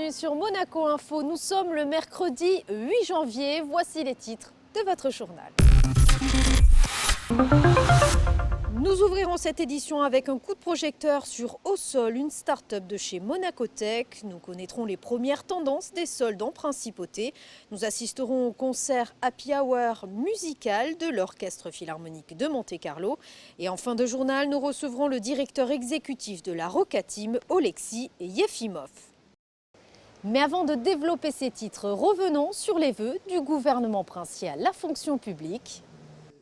bienvenue sur Monaco Info. Nous sommes le mercredi 8 janvier. Voici les titres de votre journal. Nous ouvrirons cette édition avec un coup de projecteur sur Ausol, une start-up de chez Monaco Tech. Nous connaîtrons les premières tendances des soldes en principauté. Nous assisterons au concert Happy Hour musical de l'Orchestre Philharmonique de Monte-Carlo. Et en fin de journal, nous recevrons le directeur exécutif de la Roca Team, Oleksiy Yefimov. Mais avant de développer ces titres, revenons sur les vœux du gouvernement princier à la fonction publique.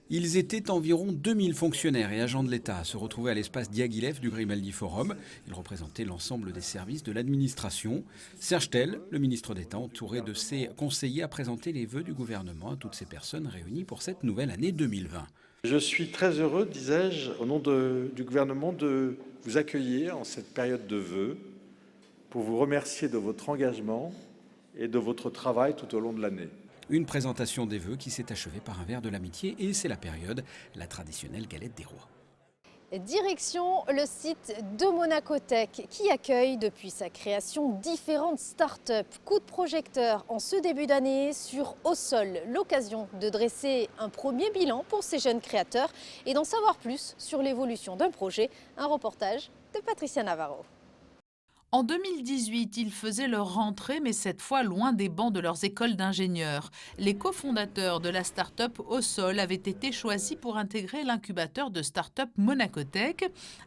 Ils étaient environ 2000 fonctionnaires et agents de l'État à se retrouver à l'espace Diaghilev du Grimaldi Forum. Ils représentaient l'ensemble des services de l'administration. Serge Tell, le ministre d'État, entouré de ses conseillers, a présenté les vœux du gouvernement à toutes ces personnes réunies pour cette nouvelle année 2020. Je suis très heureux, disais-je, au nom du gouvernement, de vous accueillir en cette période de vœux pour vous remercier de votre engagement et de votre travail tout au long de l'année. Une présentation des vœux qui s'est achevée par un verre de l'amitié et c'est la période, la traditionnelle galette des rois. Direction le site de Monaco Tech qui accueille depuis sa création différentes startups. Coup de projecteur en ce début d'année sur Ausol, l'occasion de dresser un premier bilan pour ces jeunes créateurs et d'en savoir plus sur l'évolution d'un projet. Un reportage de Patricia Navarro. En 2018, ils faisaient leur rentrée, mais cette fois loin des bancs de leurs écoles d'ingénieurs. Les cofondateurs de la start-up Ausol avaient été choisis pour intégrer l'incubateur de start-up Monaco Tech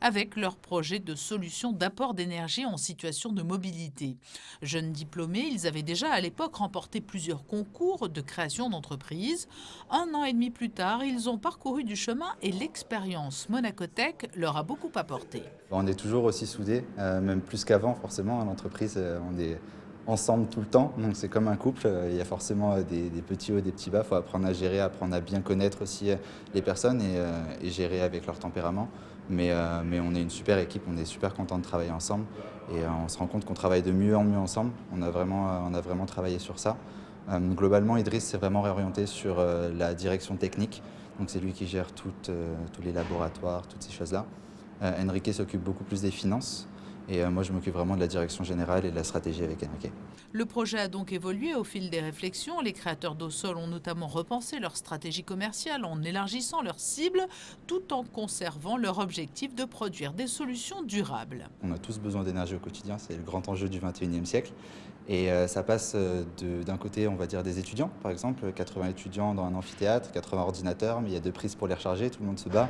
avec leur projet de solution d'apport d'énergie en situation de mobilité. Jeunes diplômés, ils avaient déjà à l'époque remporté plusieurs concours de création d'entreprises. Un an et demi plus tard, ils ont parcouru du chemin et l'expérience Monaco Tech leur a beaucoup apporté. On est toujours aussi soudés, même plus qu'avant forcément. À l'entreprise, on est ensemble tout le temps, donc c'est comme un couple. Il y a forcément des petits hauts et des petits bas. Il faut apprendre à gérer, apprendre à bien connaître aussi les personnes et gérer avec leur tempérament. Mais on est une super équipe, on est super content de travailler ensemble et on se rend compte qu'on travaille de mieux en mieux ensemble. On a vraiment travaillé sur ça. Globalement, Idriss s'est vraiment réorienté sur la direction technique. Donc c'est lui qui gère tous les laboratoires, toutes ces choses-là. Enrique s'occupe beaucoup plus des finances et moi je m'occupe vraiment de la direction générale et de la stratégie avec Enrique. Le projet a donc évolué au fil des réflexions. Les créateurs d'Ausol ont notamment repensé leur stratégie commerciale en élargissant leurs cibles tout en conservant leur objectif de produire des solutions durables. On a tous besoin d'énergie au quotidien, c'est le grand enjeu du 21e siècle. Et ça passe d'un côté, on va dire, des étudiants, par exemple, 80 étudiants dans un amphithéâtre, 80 ordinateurs, mais il y a 2 prises pour les recharger, tout le monde se bat.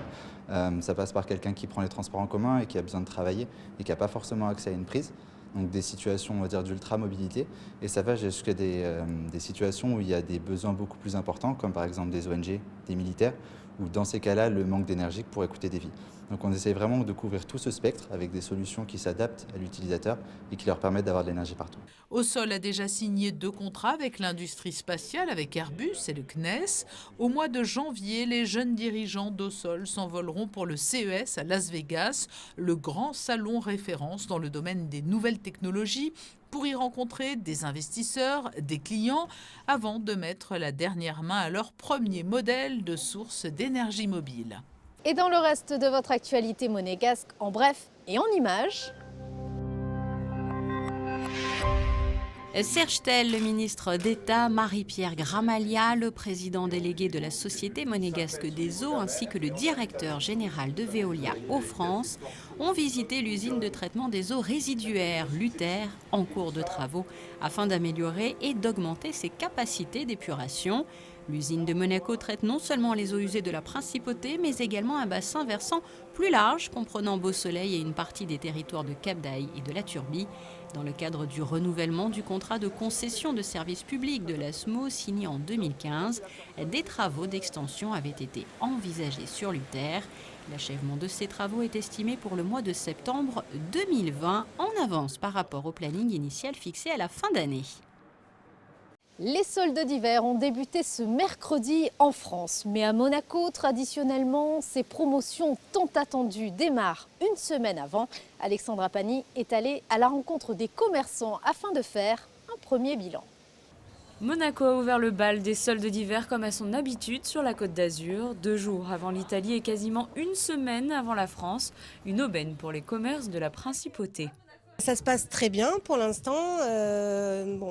Ça passe par quelqu'un qui prend les transports en commun et qui a besoin de travailler et qui n'a pas forcément accès à une prise. Donc des situations, on va dire, d'ultra-mobilité. Et ça va jusqu'à des situations où il y a des besoins beaucoup plus importants, comme par exemple des ONG, des militaires, où dans ces cas-là, le manque d'énergie pourrait coûter des vies. Donc on essaie vraiment de couvrir tout ce spectre avec des solutions qui s'adaptent à l'utilisateur et qui leur permettent d'avoir de l'énergie partout. Ausol a déjà signé 2 contrats avec l'industrie spatiale, avec Airbus et le CNES. Au mois de janvier, les jeunes dirigeants d'Ausol s'envoleront pour le CES à Las Vegas, le grand salon référence dans le domaine des nouvelles technologies, pour y rencontrer des investisseurs, des clients, avant de mettre la dernière main à leur premier modèle de source d'énergie mobile. Et dans le reste de votre actualité monégasque, en bref et en images. Serge Tell, le ministre d'État, Marie-Pierre Gramaglia, le président délégué de la Société monégasque des eaux, ainsi que le directeur général de Veolia Eaux-France ont visité l'usine de traitement des eaux résiduaires, l'UTER, en cours de travaux, afin d'améliorer et d'augmenter ses capacités d'épuration. L'usine de Monaco traite non seulement les eaux usées de la Principauté, mais également un bassin versant plus large, comprenant Beau-Soleil et une partie des territoires de Cap-d'Aille et de la Turbie. Dans le cadre du renouvellement du contrat de concession de service public de l'ASMO signé en 2015, des travaux d'extension avaient été envisagés sur l'UTER. L'achèvement de ces travaux est estimé pour le mois de septembre 2020, en avance par rapport au planning initial fixé à la fin d'année. Les soldes d'hiver ont débuté ce mercredi en France. Mais à Monaco, traditionnellement, ces promotions tant attendues démarrent une semaine avant. Alexandra Pani est allée à la rencontre des commerçants afin de faire un premier bilan. Monaco a ouvert le bal des soldes d'hiver comme à son habitude sur la Côte d'Azur, 2 jours avant l'Italie et quasiment une semaine avant la France, une aubaine pour les commerces de la Principauté. Ça se passe très bien pour l'instant.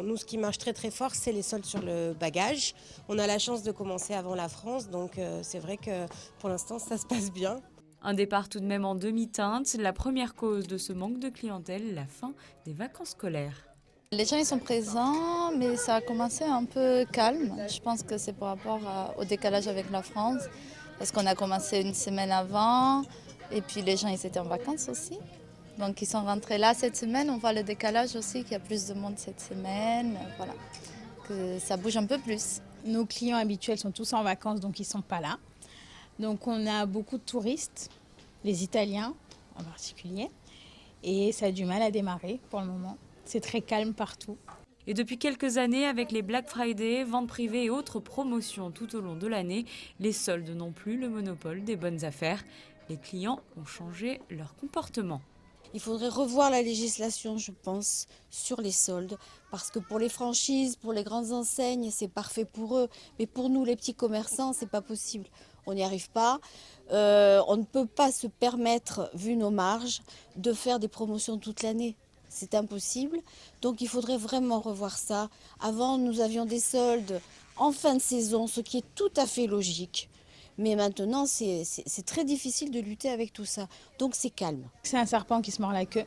Nous, ce qui marche très très fort, c'est les soldes sur le bagage. On a la chance de commencer avant la France, donc c'est vrai que pour l'instant, ça se passe bien. Un départ tout de même en demi-teinte, la première cause de ce manque de clientèle, la fin des vacances scolaires. Les gens ils sont présents, mais ça a commencé un peu calme. Je pense que c'est par rapport au décalage avec la France, parce qu'on a commencé une semaine avant, et puis les gens ils étaient en vacances aussi. Donc ils sont rentrés là cette semaine, on voit le décalage aussi, qu'il y a plus de monde cette semaine, voilà, que ça bouge un peu plus. Nos clients habituels sont tous en vacances, donc ils ne sont pas là. Donc on a beaucoup de touristes, les Italiens en particulier, et ça a du mal à démarrer pour le moment. C'est très calme partout. Et depuis quelques années, avec les Black Friday, ventes privées et autres promotions tout au long de l'année, les soldes n'ont plus le monopole des bonnes affaires. Les clients ont changé leur comportement. Il faudrait revoir la législation, je pense, sur les soldes. Parce que pour les franchises, pour les grandes enseignes, c'est parfait pour eux. Mais pour nous, les petits commerçants, c'est pas possible. On n'y arrive pas. On ne peut pas se permettre, vu nos marges, de faire des promotions toute l'année. C'est impossible. Donc il faudrait vraiment revoir ça. Avant, nous avions des soldes en fin de saison, ce qui est tout à fait logique. Mais maintenant, c'est très difficile de lutter avec tout ça. Donc c'est calme. C'est un serpent qui se mord la queue,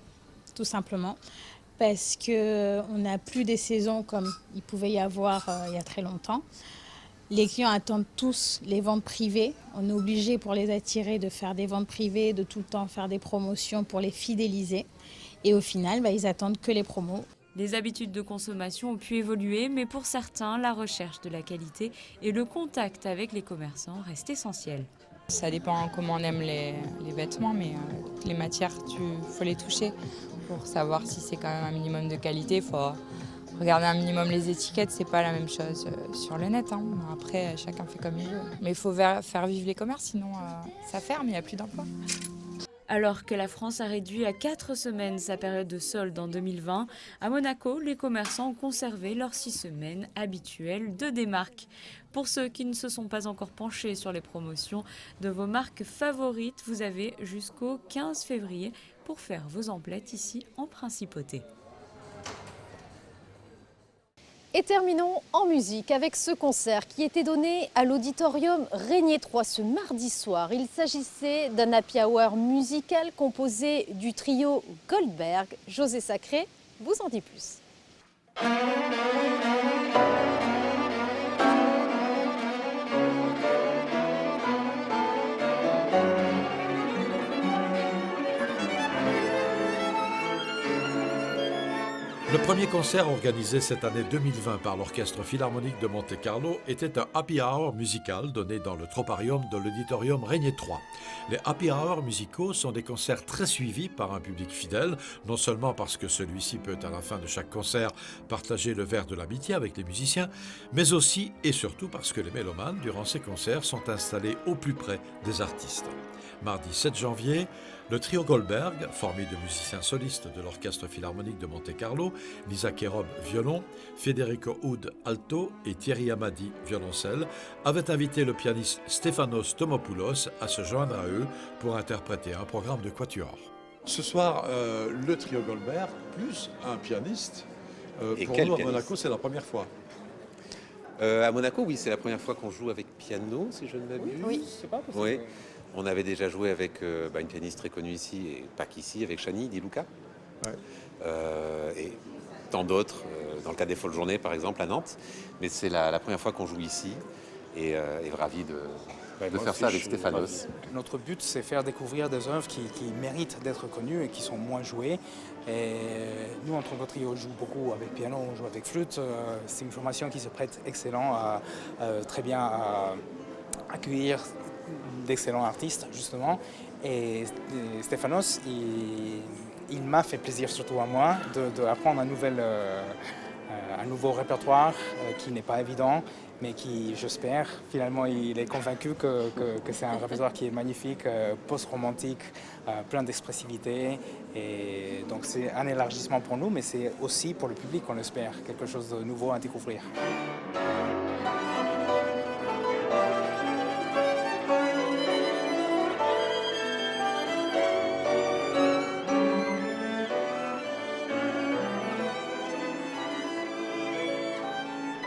tout simplement. Parce qu'on n'a plus des saisons comme il pouvait y avoir il y a très longtemps. Les clients attendent tous les ventes privées. On est obligé pour les attirer de faire des ventes privées, de tout le temps faire des promotions pour les fidéliser. Et au final, ils attendent que les promos. Les habitudes de consommation ont pu évoluer, mais pour certains, la recherche de la qualité et le contact avec les commerçants restent essentiels. Ça dépend comment on aime les vêtements, mais les matières, faut les toucher pour savoir si c'est quand même un minimum de qualité. Il faut regarder un minimum les étiquettes, c'est pas la même chose sur le net. Après, chacun fait comme il veut. Mais il faut faire vivre les commerces, sinon ça ferme, il n'y a plus d'emploi. Alors que la France a réduit à 4 semaines sa période de solde en 2020, à Monaco, les commerçants ont conservé leurs 6 semaines habituelles de démarque. Pour ceux qui ne se sont pas encore penchés sur les promotions de vos marques favorites, vous avez jusqu'au 15 février pour faire vos emplettes ici en Principauté. Et terminons en musique avec ce concert qui était donné à l'auditorium Régnier 3 ce mardi soir. Il s'agissait d'un happy hour musical composé du trio Goldberg. José Sacré vous en dit plus. Le premier concert organisé cette année 2020 par l'Orchestre Philharmonique de Monte-Carlo était un happy hour musical donné dans le troparium de l'auditorium Régnier 3. Les happy hours musicaux sont des concerts très suivis par un public fidèle, non seulement parce que celui-ci peut à la fin de chaque concert partager le verre de l'amitié avec les musiciens, mais aussi et surtout parce que les mélomanes, durant ces concerts, sont installés au plus près des artistes. Mardi 7 janvier, le trio Goldberg, formé de musiciens solistes de l'Orchestre Philharmonique de Monte-Carlo, Lisa Kerob, violon, Federico Houd, alto et Thierry Amadi, violoncelle, avait invité le pianiste Stefanos Tomopoulos à se joindre à eux pour interpréter un programme de quatuor. Ce soir, le trio Goldberg plus un pianiste. Pour nous, à Monaco, c'est la première fois. À Monaco, oui, c'est la première fois qu'on joue avec piano, si je ne m'abuse. Oui. C'est pas possible. Oui. On avait déjà joué avec une pianiste très connue ici, et pas qu'ici, avec Chani Di Luca. Ouais. Et tant d'autres, dans le cas des Folles Journées, par exemple, à Nantes. Mais c'est la première fois qu'on joue ici, et ravi de faire ça avec Stefanos. Notre but, c'est faire découvrir des œuvres qui méritent d'être connues et qui sont moins jouées. Et nous, en tant que trio, on joue beaucoup avec piano, on joue avec flûte. C'est une formation qui se prête très bien à accueillir d'excellents artistes, justement. Et Stefanos, il m'a fait plaisir, surtout à moi, d'apprendre un nouveau répertoire qui n'est pas évident, mais qui, j'espère, finalement, il est convaincu que c'est un répertoire qui est magnifique, post-romantique, plein d'expressivité. Et donc c'est un élargissement pour nous, mais c'est aussi pour le public, on espère, quelque chose de nouveau à découvrir.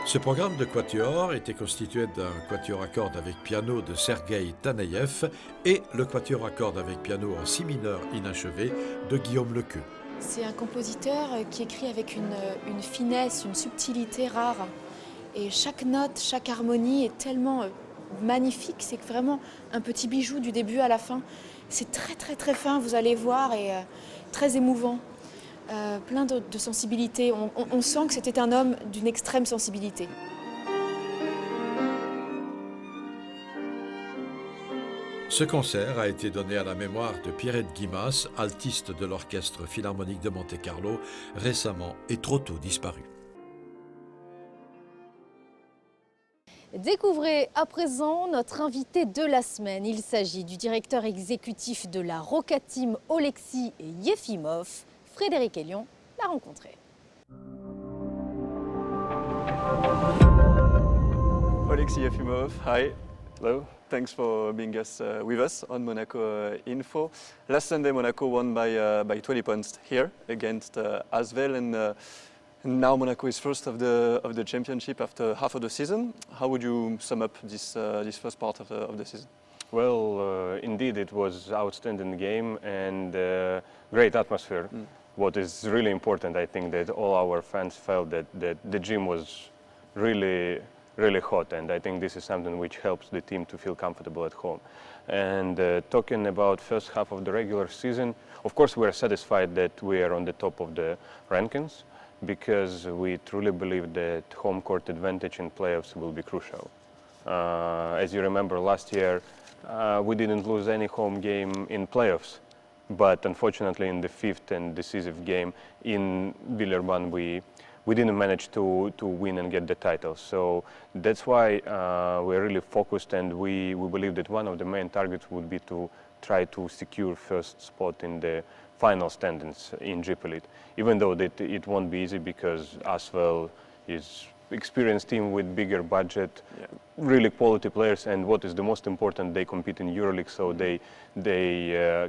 Ce programme de quatuor était constitué d'un quatuor à cordes avec piano de Sergueï Taneïev et le quatuor à cordes avec piano en si mineur inachevé de Guillaume Lequeux. C'est un compositeur qui écrit avec une finesse, une subtilité rare. Et chaque note, chaque harmonie est tellement magnifique, c'est vraiment un petit bijou du début à la fin. C'est très très très fin, vous allez voir, et très émouvant. Plein de sensibilité. On sent que c'était un homme d'une extrême sensibilité. Ce concert a été donné à la mémoire de Pierrette Guimas, altiste de l'Orchestre Philharmonique de Monte-Carlo, récemment et trop tôt disparu. Découvrez à présent notre invité de la semaine. Il s'agit du directeur exécutif de la Roca Team Oleksiy Yefimov. Frédéric Hélion l'a rencontré. Oleksiy Yefimov, hi. Hello. Thanks for being with us on Monaco Info. Last Sunday, Monaco won by 20 points here against Asvel, and now Monaco is first of the championship after half of the season. How would you sum up this first part of the season? Well, indeed, it was an outstanding game and great atmosphere. What is really important, I think, that all our fans felt that the gym was really hot, and I think this is something which helps the team to feel comfortable at home. And talking about first half of the regular season, of course we are satisfied that we are on the top of the rankings, because we truly believe that home court advantage in playoffs will be crucial. As you remember, last year we didn't lose any home game in playoffs, but unfortunately in the fifth and decisive game in Villeurbanne we didn't manage to win and get the title. So that's why we're really focused, and we believe that one of the main targets would be to try to secure first spot in the final standings in GIP Elite, even though it won't be easy because Asvel is experienced team with bigger budget, really quality players, and what is the most important, they compete in EuroLeague, so they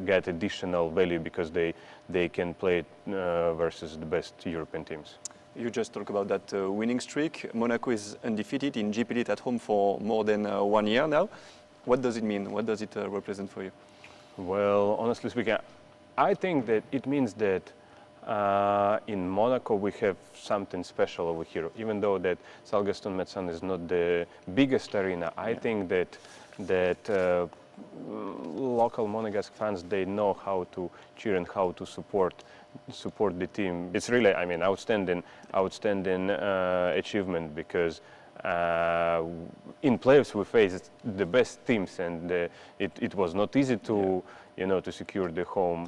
get additional value because they can play versus the best European teams. You just talked about that winning streak. Monaco is undefeated in GP Elite at home for more than 1 year now. What does it mean? What does it represent for you? Well, honestly speaking, I think that it means that in Monaco we have something special over here. Even though that Salle Gaston Metzan is not the biggest arena, I think that local Monegasque fans, they know how to cheer and how to support the team. It's really, I mean, outstanding achievement, because in playoffs we faced the best teams, and it was not easy to to secure the home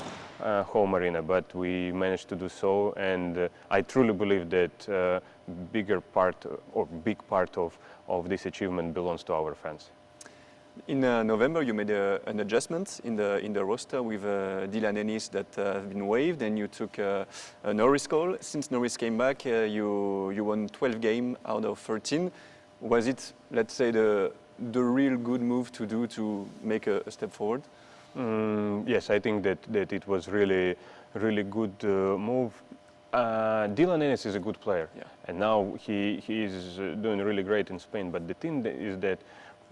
arena, but we managed to do so, and I truly believe that big part of this achievement belongs to our fans. In November, you made an adjustment in the roster with Dylan Ennis that have been waived, and you took Norris Cole. Since Norris came back, you won 12 games out of 13. Was it, let's say, the real good move to do to make a step forward? Yes, I think that it was really good move. Dylan Ennis is a good player, and now he is doing really great in Spain. But the thing is that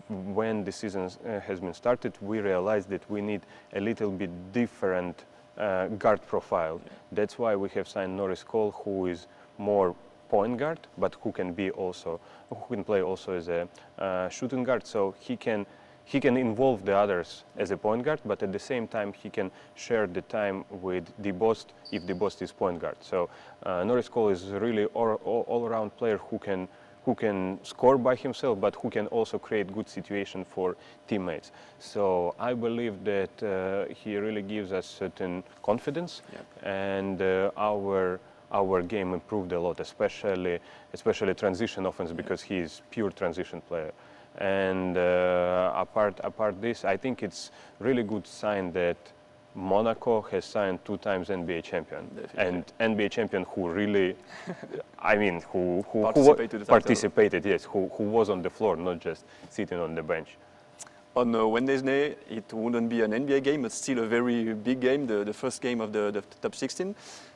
when the season has been started, we realized that we need a little bit different guard profile. That's why we have signed Norris Cole, who is more point guard, but who can play also as a shooting guard. So he can involve the others as a point guard, but at the same time he can share the time with DeBost if DeBost is point guard. So Norris Cole is really all-around player who can score by himself, but who can also create good situation for teammates. So I believe that he really gives us certain confidence, and our game improved a lot, especially transition offense, because he is pure transition player. And apart this, I think it's really good sign that Monaco has signed 2 times NBA champion. Definitely. And NBA champion who really, I mean, who participated, yes, who was on the floor, not just sitting on the bench. On Wednesday, it wouldn't be an NBA game, but still a very big game, the first game of the top 16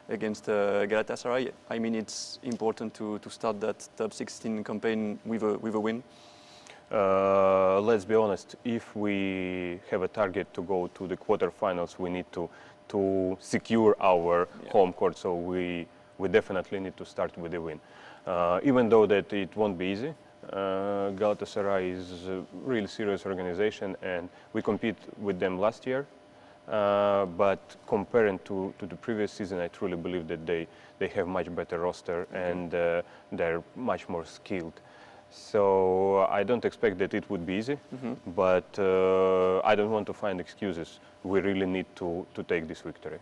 against Galatasaray. I mean, it's important to start that top 16 campaign with a win. Let's be honest, if we have a target to go to the quarterfinals, we need to secure our home court, so we definitely need to start with a win. Even though that it won't be easy. Galatasaray is a really serious organization, and we compete with them last year. But comparing to the previous season, I truly believe that they have much better roster and they're much more skilled. So I don't expect that it would be easy, but I don't want to find excuses. We really need to take this victory.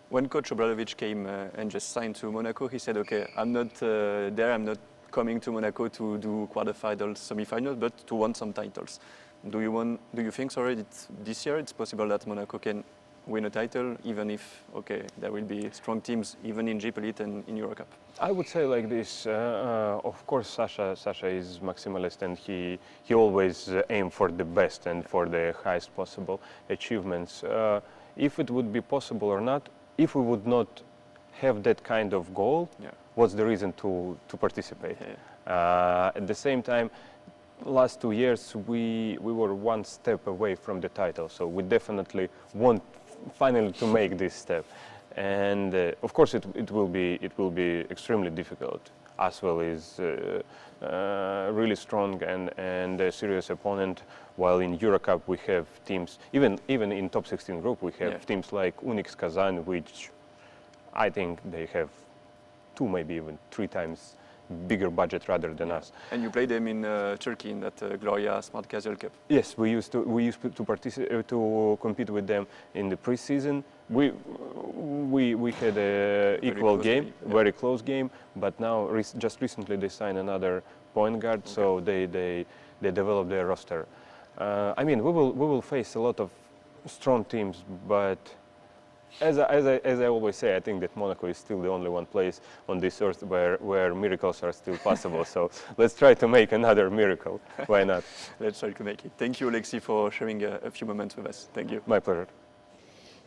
When Coach Obradovic came and just signed to Monaco, he said, okay, I'm not there, I'm not coming to Monaco to do quarterfinals, semifinals, but to win some titles. Do you think, this year it's possible that Monaco can win a title, even if, okay, there will be strong teams, even in J Elite and in Eurocup? I would say like this, of course Sasha is maximalist, and he always aims for the best and for the highest possible achievements. If it would be possible or not, if we would not have that kind of goal, what's the reason to participate? At the same time, last 2 years we were one step away from the title, so we definitely want finally to make this step. And of course it will be extremely difficult. Asvel is really strong and a serious opponent, while in Eurocup we have teams, even in top 16 group we have teams like Unix Kazan, which I think they have 2, maybe even 3 times bigger budget rather than us. And you played them in Turkey in that Gloria Smart Casual Cup. Yes, we used to participate to compete with them in the preseason. We had a equal game, very close game, but now just recently they signed another point guard, so they developed their roster. I mean, we will face a lot of strong teams, but as I always say, I think that Monaco is still the only one place on this earth where miracles are still possible. So let's try to make another miracle. Why not? Let's try to make it. Thank you, Alexis, for sharing a few moments with us. Thank you. My pleasure.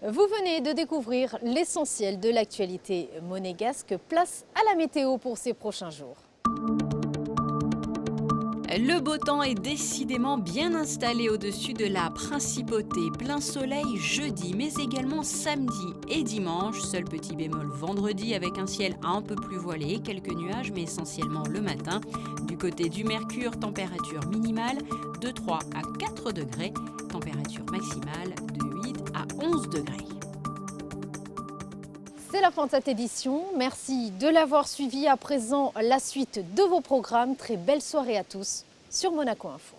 Vous venez de découvrir l'essentiel de l'actualité monégasque. Place à la météo pour ces prochains jours. Le beau temps est décidément bien installé au-dessus de la principauté. Plein soleil jeudi, mais également samedi et dimanche. Seul petit bémol vendredi avec un ciel un peu plus voilé, quelques nuages, mais essentiellement le matin. Du côté du Mercure, température minimale de 3 à 4 degrés, température maximale de 8 à 11 degrés. C'est la fin de cette édition. Merci de l'avoir suivi. À présent, la suite de vos programmes. Très belle soirée à tous sur Monaco Info.